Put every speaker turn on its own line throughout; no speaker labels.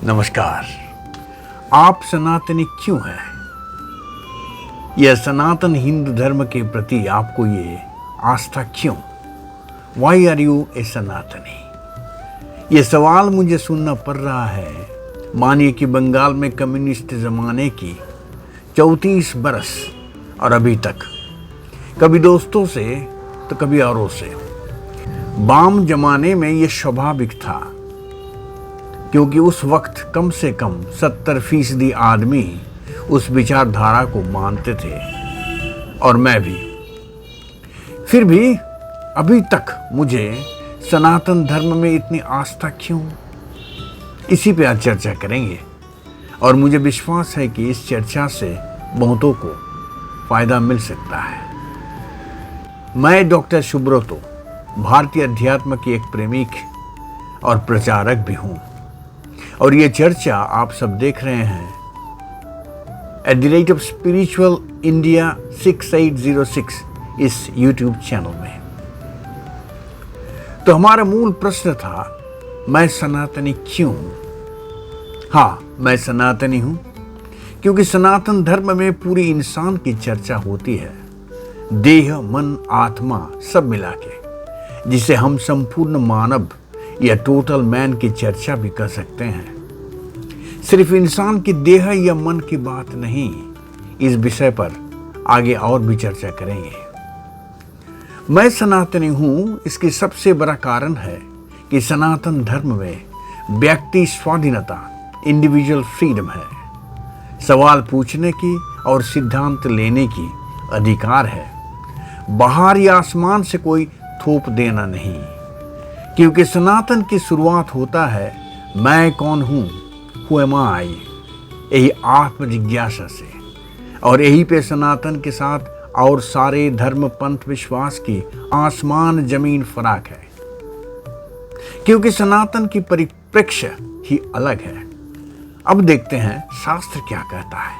नमस्कार। आप सनातनी क्यों हैं? यह सनातन हिंदू धर्म के प्रति आपको ये आस्था क्यों? वाई आर यू ए सनातनी? ये सवाल मुझे सुनना पड़ रहा है। मानिए कि बंगाल में कम्युनिस्ट जमाने की 34 बरस और अभी तक कभी दोस्तों से तो कभी औरों से। वाम जमाने में ये स्वाभाविक था, क्योंकि उस वक्त कम से कम 70% आदमी उस विचारधारा को मानते थे, और मैं भी। फिर भी अभी तक मुझे सनातन धर्म में इतनी आस्था क्यों? इसी पे आज चर्चा करेंगे, और मुझे विश्वास है कि इस चर्चा से बहुतों को फायदा मिल सकता है। मैं डॉक्टर सुब्रतो भारतीय अध्यात्म की एक प्रेमिक और प्रचारक भी हूँ, और ये चर्चा आप सब देख रहे हैं @spiritual India 6806 इस YouTube चैनल में। तो हमारा मूल प्रश्न था, मैं सनातनी क्यों हूं? हाँ, मैं सनातनी हूं क्योंकि सनातन धर्म में पूरी इंसान की चर्चा होती है, देह मन आत्मा सब मिला के, जिसे हम संपूर्ण मानव या टोटल मैन की चर्चा भी कर सकते हैं। सिर्फ इंसान की देह या मन की बात नहीं, इस विषय पर आगे और भी चर्चा करेंगे। मैं सनातनी हूं, इसकी सबसे बड़ा कारण है कि सनातन धर्म में व्यक्ति स्वाधीनता, इंडिविजुअल फ्रीडम है। सवाल पूछने की और सिद्धांत लेने की अधिकार है। बाहर या आसमान से कोई थोप देना नहीं, क्योंकि सनातन की शुरुआत होता है मैं कौन हूं, हु एम आई, यही आत्म जिज्ञासा से। और यही पे सनातन के साथ और सारे धर्म पंथ विश्वास की आसमान जमीन फराक है, क्योंकि सनातन की परिप्रेक्ष्य ही अलग है। अब देखते हैं शास्त्र क्या कहता है।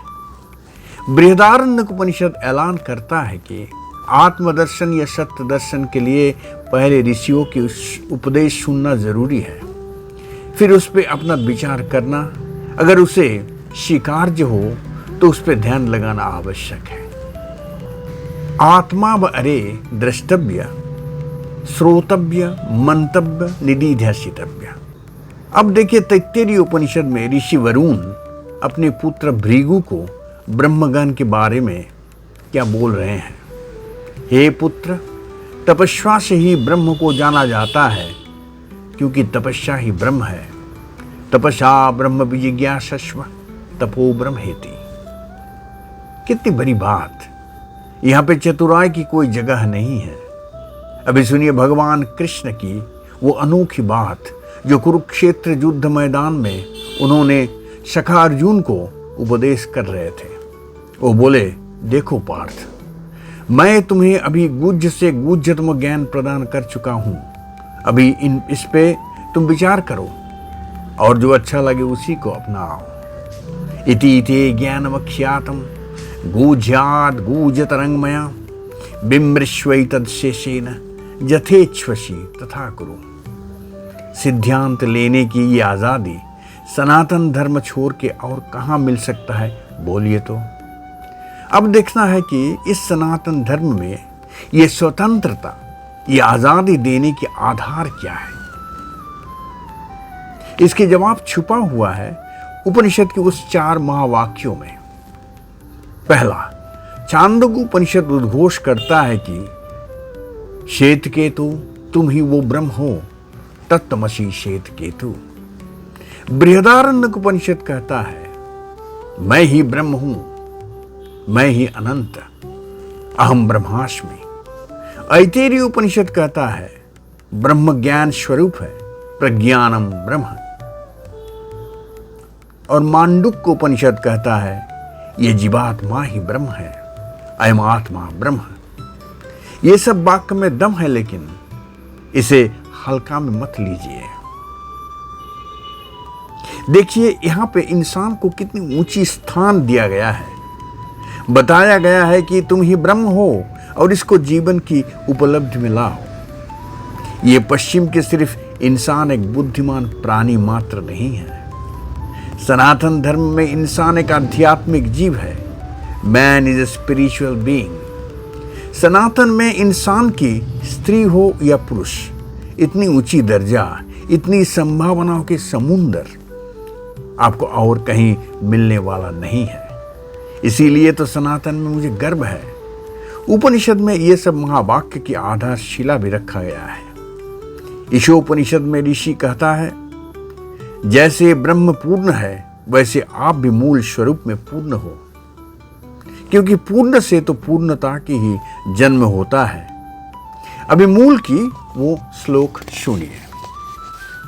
बृहदारण्यक उपनिषद ऐलान करता है कि आत्मदर्शन या सत्य दर्शन के लिए पहले ऋषियों की उपदेश सुनना जरूरी है, फिर उस पर अपना विचार करना। अगर उसे स्वीकार्य हो तो उस पर ध्यान लगाना आवश्यक है। आत्मा व अरे द्रष्टव्य श्रोतव्य मंतव्य निदिध्यासितव्य। अब देखिए, तैत्तिरीय उपनिषद में ऋषि वरुण अपने पुत्र भृगु को ब्रह्मज्ञान के बारे में क्या बोल रहे हैं। हे पुत्र, तपस्या से ही ब्रह्म को जाना जाता है, क्योंकि तपस्या ही ब्रह्म है। तपस्या ब्रह्म विजिज्ञासस्व तपो ब्रह्मेति। कितनी बड़ी बात। यहाँ पे चतुराई की कोई जगह नहीं है। अभी सुनिए भगवान कृष्ण की वो अनोखी बात जो कुरुक्षेत्र युद्ध मैदान में उन्होंने सखा अर्जुन को उपदेश कर रहे थे। वो बोले, देखो पार्थ, मैं तुम्हें अभी गुज्ज से गुज्जतम ज्ञान प्रदान कर चुका हूं। अभी इस पे तुम विचार करो, और जो अच्छा लगे उसी को अपनाओ। इति इति ज्ञानमख्यातम गुज्यात् गुज्जतरंगमया बिम्रिश्वैतद्शेषेन यथेच्छ्वसि तथा कुरु। सिद्धांत लेने की ये आज़ादी सनातन धर्म छोड़ के और कहाँ मिल सकता है, बोलिए तो। अब देखना है कि इस सनातन धर्म में ये स्वतंत्रता, ये आज़ादी देने के आधार क्या है। इसके जवाब छुपा हुआ है उपनिषद के उस 4 महावाक्यों में। पहला, छांदोग्य उपनिषद उद्घोष करता है कि श्वेत केतु तुम ही वो ब्रह्म हो, तत्त्वमसि श्वेत केतु। बृहदारण्यक उपनिषद कहता है मैं ही ब्रह्म हूं, मैं ही अनंत, अहम ब्रह्मास्मि। ऐतरेय उपनिषद कहता है ब्रह्म ज्ञान स्वरूप है, प्रज्ञानम ब्रह्म। और मांडुक्य उपनिषद कहता है ये जीवात्मा ही ब्रह्म है, अयम आत्मा ब्रह्म। ये सब वाक्य में दम है, लेकिन इसे हल्का में मत लीजिए। देखिए यहाँ पे इंसान को कितनी ऊंची स्थान दिया गया है। बताया गया है कि तुम ही ब्रह्म हो और इसको जीवन की उपलब्धि में लाओ। ये पश्चिम के सिर्फ इंसान एक बुद्धिमान प्राणी मात्र नहीं है, सनातन धर्म में इंसान एक आध्यात्मिक जीव है। Man is a spiritual being. सनातन में इंसान की स्त्री हो या पुरुष, इतनी ऊंची दर्जा, इतनी संभावनाओं के समुंदर आपको और कहीं मिलने वाला नहीं है। इसीलिए तो सनातन में मुझे गर्व है। उपनिषद में ये सब महावाक्य की आधारशिला भी रखा गया है। ईशोपनिषद में ऋषि कहता है, जैसे ब्रह्म पूर्ण है वैसे आप भी मूल स्वरूप में पूर्ण हो, क्योंकि पूर्ण से तो पूर्णता की ही जन्म होता है। अभी मूल की वो श्लोक सुनिए।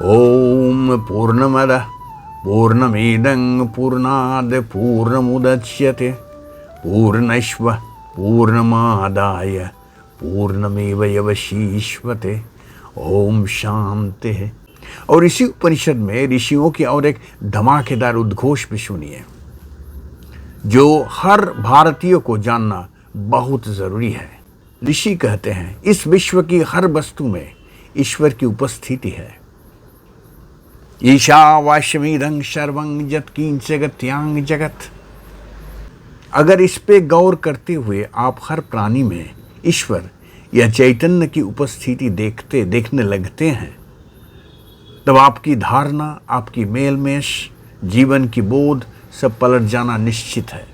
ओम पूर्णमदः पूर्णमिदं पूर्णाद पूर्णमुदच्यते पूर्णश्व पूर्णमादाय पूर्णमेवैवशिष्यते। ओम शांति है। और इसी उपनिषद में ऋषियों की और एक धमाकेदार उद्घोष भी सुनिए, जो हर भारतीय को जानना बहुत जरूरी है। ऋषि कहते हैं, इस विश्व की हर वस्तु में ईश्वर की उपस्थिति है। ईशावास्यमिदं सर्वं यत्किंच जगत्यां जगत। अगर इस पे गौर करते हुए आप हर प्राणी में ईश्वर या चैतन्य की उपस्थिति देखने लगते हैं, तब आपकी धारणा, आपकी मेलमेश, जीवन की बोध सब पलट जाना निश्चित है।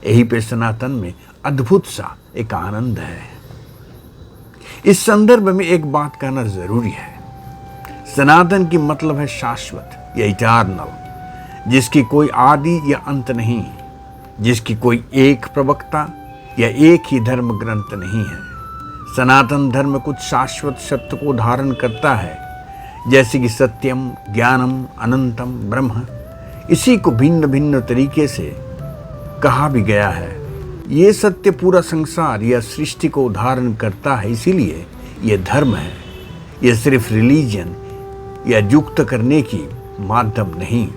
यही पे सनातन में अद्भुत सा एक आनंद है। इस संदर्भ में एक बात कहना जरूरी है। सनातन की मतलब है शाश्वत या इटर्नल, जिसकी कोई आदि या अंत नहीं, जिसकी कोई एक प्रवक्ता या एक ही धर्म ग्रंथ नहीं है। सनातन धर्म कुछ शाश्वत सत्य को धारण करता है, जैसे कि सत्यम, ज्ञानम, अनंतम, ब्रह्म। इसी को भिन्न भिन्न तरीके से कहा भी गया है। ये सत्य पूरा संसार या सृष्टि को धारण करता है, इसीलिए ये धर्म है। ये सिर्फ रिलीजन या युक्त करने की माध्यम नहीं।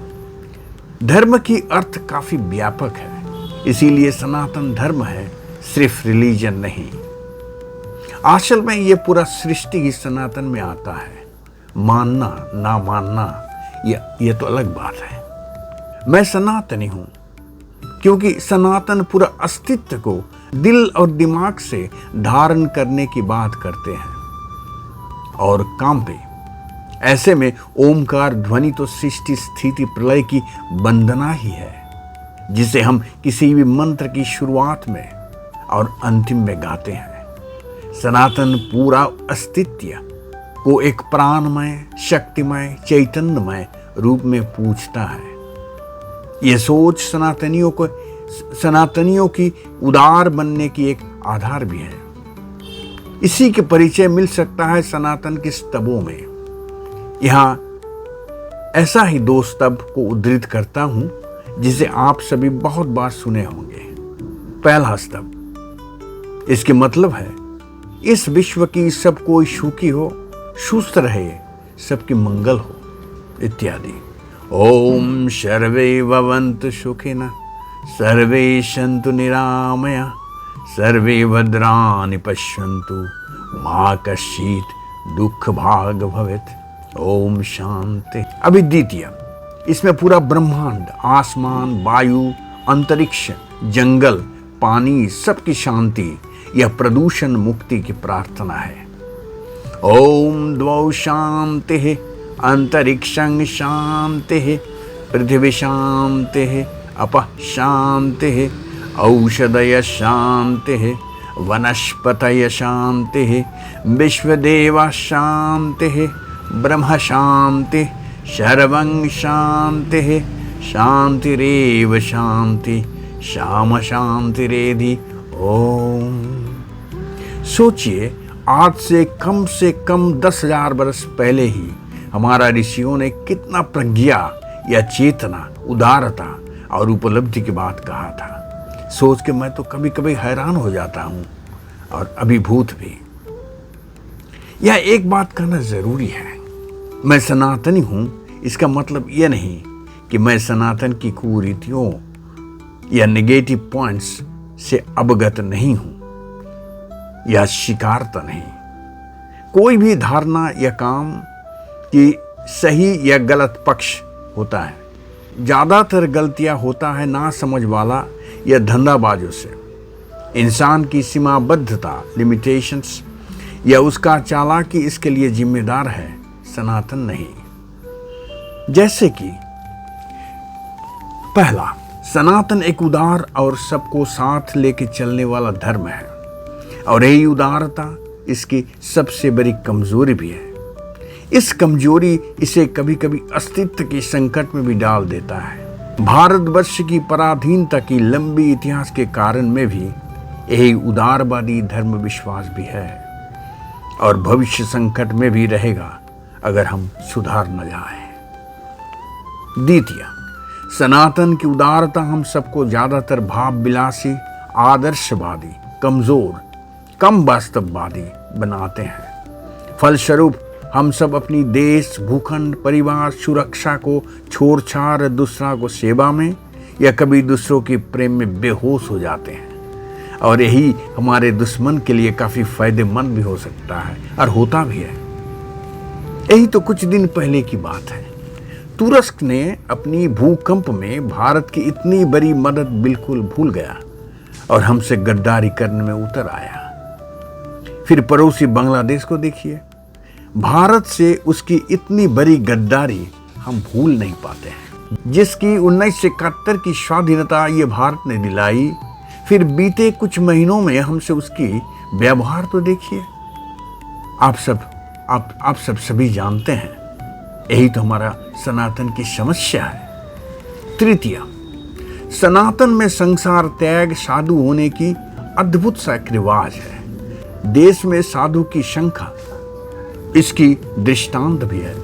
धर्म की अर्थ काफी व्यापक है, इसीलिए सनातन धर्म है, सिर्फ रिलीजन नहीं। असल में ये पूरा सृष्टि ही सनातन में आता है। मानना ना मानना ये तो अलग बात है। मैं सनातनी हूं क्योंकि सनातन पूरा अस्तित्व को दिल और दिमाग से धारण करने की बात करते हैं और काम पे। ऐसे में ओमकार ध्वनि तो सृष्टि स्थिति प्रलय की वंदना ही है, जिसे हम किसी भी मंत्र की शुरुआत में और अंतिम में गाते हैं। सनातन पूरा अस्तित्व को एक प्राणमय, शक्तिमय, चैतन्यमय रूप में पूछता है। यह सोच सनातनियों की उदार बनने की एक आधार भी है। इसी के परिचय मिल सकता है सनातन के स्तवों में। यहाँ ऐसा ही दो स्तव को उद्धृत करता हूं, जिसे आप सभी बहुत बार सुने होंगे। पहला स्तव, इसके मतलब है, इस विश्व की सब कोई सुखी हो, सुस्त रहे, सबकी मंगल हो, इत्यादि। ओम सर्वे भवन्तु सुखिनः, सर्वे सन्तु निरामया, सर्वे भद्राणि पश्यन्तु, मा कश्चित् दुःख भाग भवेत्। ओम शांति। अभी द्वितीय, इसमें पूरा ब्रह्मांड, आसमान, वायु, अंतरिक्ष, जंगल, पानी, सबकी शांति या प्रदूषण मुक्ति की प्रार्थना है। ओम द्वौ शांतिः, अंतरिक्षं शांतिः, पृथिवी शांतिः, अपः शांतिः, औषधय शांतिः, वनस्पतय शांतिः, विश्वदेवा शांतिः, ब्रह्म शांति, सर्वं शांतिः, शांतिरेव शांति, श्याम शांतिरेधि। ओम। सोचिए, आज से कम 10,000 वर्ष पहले ही हमारा ऋषियों ने कितना प्रज्ञा या चेतना, उदारता और उपलब्धि की बात कहा था। सोच के मैं तो कभी कभी हैरान हो जाता हूं और अभिभूत भी। यह एक बात कहना जरूरी है, मैं सनातनी हूं, इसका मतलब यह नहीं कि मैं सनातन की कुरीतियों या नेगेटिव पॉइंट्स से अवगत नहीं हूं या शिकारता नहीं। कोई भी धारणा या काम की सही या गलत पक्ष होता है, ज़्यादातर गलतियां होता है ना समझ वाला या धंधाबाजों से। इंसान की सीमाबद्धता, लिमिटेशंस या उसका चालाकी इसके लिए जिम्मेदार है, सनातन नहीं। जैसे कि पहला, सनातन एक उदार और सबको साथ लेके चलने वाला धर्म है और यही उदारता इसकी सबसे बड़ी कमजोरी भी है। इस कमजोरी इसे कभी कभी अस्तित्व के संकट में भी डाल देता है। भारतवर्ष की पराधीनता की लंबी इतिहास के कारण में भी यही उदारवादी धर्म विश्वास भी है और भविष्य संकट में भी रहेगा अगर हम सुधार न जाए। द्वितीय, सनातन की उदारता हम सबको ज्यादातर भाव विलासी, आदर्शवादी, कमजोर, कम वास्तववादी बनाते हैं। फलस्वरूप हम सब अपनी देश, भूखंड, परिवार, सुरक्षा को छोड़ छाड़ दूसरा को सेवा में या कभी दूसरों के प्रेम में बेहोश हो जाते हैं और यही हमारे दुश्मन के लिए काफी फायदेमंद भी हो सकता है और होता भी है। यही तो कुछ दिन पहले की बात है। तुरस्क ने अपनी भूकंप में भारत की इतनी बड़ी मदद बिल्कुल भूल गया और हमसे गद्दारी करने में उतर आया। फिर पड़ोसी बांग्लादेश को देखिए, भारत से उसकी इतनी बड़ी गद्दारी हम भूल नहीं पाते हैं, जिसकी 1971 की स्वाधीनता ये भारत ने दिलाई। फिर बीते कुछ महीनों में हमसे उसकी व्यवहार तो देखिए। आप सब सभी जानते हैं, यही तो हमारा सनातन की समस्या है। तृतीय, सनातन में संसार त्याग, साधु होने की अद्भुत सा एक रिवाज है। देश में साधु की संख्या इसकी दृष्टांत भी है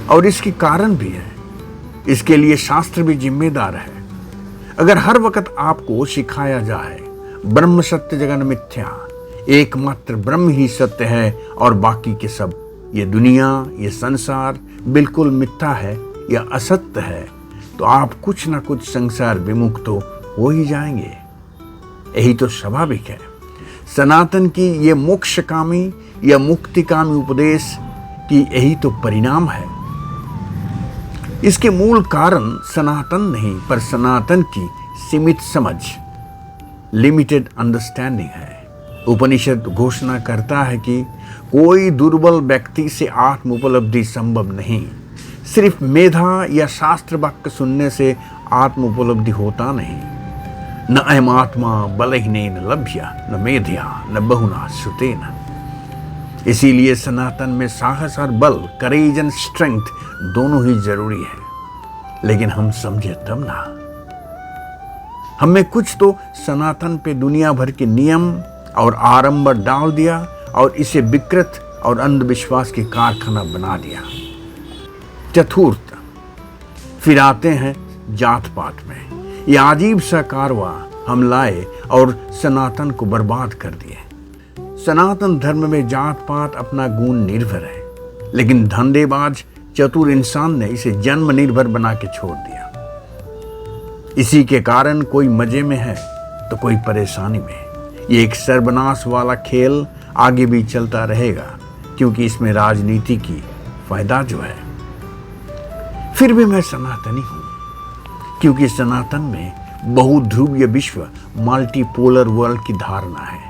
और इसकी कारण भी है। इसके लिए शास्त्र भी जिम्मेदार है। अगर हर वक्त आपको सिखाया जाए ब्रह्म सत्य जगन मिथ्या, एकमात्र ब्रह्म ही सत्य है और बाकी के सब, ये दुनिया, ये संसार बिल्कुल मिथ्या है या असत्य है, तो आप कुछ ना कुछ संसार विमुख तो हो ही जाएंगे। यही तो स्वाभाविक है। सनातन की ये मोक्षकामी या मुक्तिकामी उपदेश की यही तो परिणाम है। इसके मूल कारण सनातन नहीं पर सनातन की सीमित समझ, लिमिटेड अंडरस्टैंडिंग है। उपनिषद घोषणा करता है कि कोई दुर्बल व्यक्ति से आत्म उपलब्धि संभव नहीं। सिर्फ मेधा या शास्त्र वाक्य सुनने से आत्म उपलब्धि होता नहीं। न अयम आत्मा बलहीनेन लभ्य न मेधया न बहुना श्रुतेन। इसीलिए सनातन में साहस और बल, करेज एंड स्ट्रेंथ दोनों ही जरूरी है। लेकिन हम समझे तब ना। हमने कुछ तो सनातन पे दुनिया भर के नियम और आडंबर डाल दिया और इसे विकृत और अंधविश्वास के कारखाना बना दिया। चतुर्थ, फिर आते हैं जात पात में। यह अजीब सा कारवा हम लाए और सनातन को बर्बाद कर दिए। सनातन धर्म में जात पात अपना गुण निर्भर है, लेकिन धंधेबाज चतुर इंसान ने इसे जन्म निर्भर बना के छोड़ दिया। इसी के कारण कोई मजे में है तो कोई परेशानी में। ये एक सर्वनाश वाला खेल आगे भी चलता रहेगा, क्योंकि इसमें राजनीति की फायदा जो है। फिर भी मैं सनातनी हूं, क्योंकि सनातन में बहुध्रुवीय विश्व, मल्टीपोलर वर्ल्ड की धारणा है,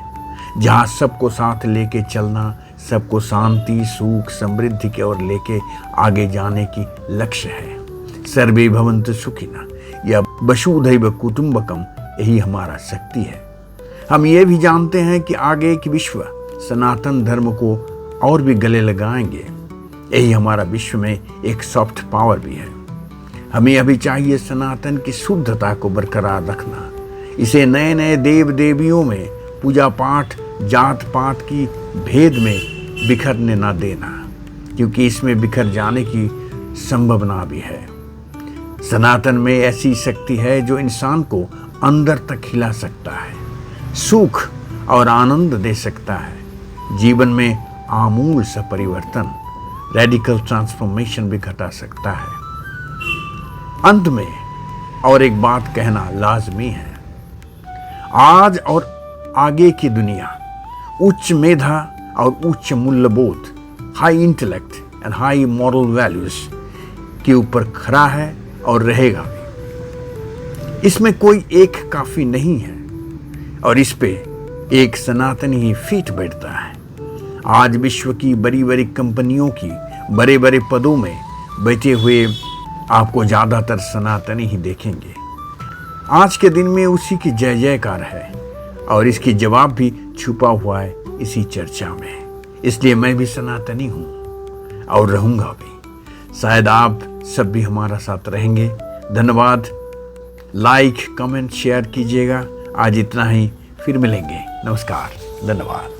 जहां सबको साथ लेके चलना, सबको शांति, सुख, समृद्धि की ओर लेके आगे जाने की लक्ष्य है। सर्वे भवन्तु सुखिनः या वसुधैव कुटुम्बकम, यही हमारा शक्ति है। हम ये भी जानते हैं कि आगे की विश्व सनातन धर्म को और भी गले लगाएंगे। यही हमारा विश्व में एक सॉफ्ट पावर भी है। हमें अभी चाहिए सनातन की शुद्धता को बरकरार रखना। इसे नए नए देव देवियों में, पूजा पाठ, जात पात की भेद में बिखरने ना देना, क्योंकि इसमें बिखर जाने की संभावना भी है। सनातन में ऐसी शक्ति है जो इंसान को अंदर तक हिला सकता है, सुख और आनंद दे सकता है, जीवन में आमूल सा परिवर्तन, रेडिकल ट्रांसफॉर्मेशन भी घटा सकता है। अंत में और एक बात कहना लाजमी है। आज और आगे की दुनिया उच्च मेधा और उच्च मूल्यबोध, high intellect and high moral values के ऊपर खड़ा है और रहेगा भी। इसमें कोई एक काफी नहीं है और इस पे एक सनातनी ही फीट बैठता है। आज विश्व की बड़ी बड़ी कंपनियों की बड़े बड़े पदों में बैठे हुए आपको ज्यादातर सनातनी ही देखेंगे। आज के दिन में उसी की जय जयकार है और इसकी जवाब भी छुपा हुआ है इसी चर्चा में। इसलिए मैं भी सनातनी हूं और रहूंगा भी। शायद आप सब भी हमारा साथ रहेंगे। धन्यवाद। लाइक, कमेंट, शेयर कीजिएगा। आज इतना ही, फिर मिलेंगे। नमस्कार, धन्यवाद।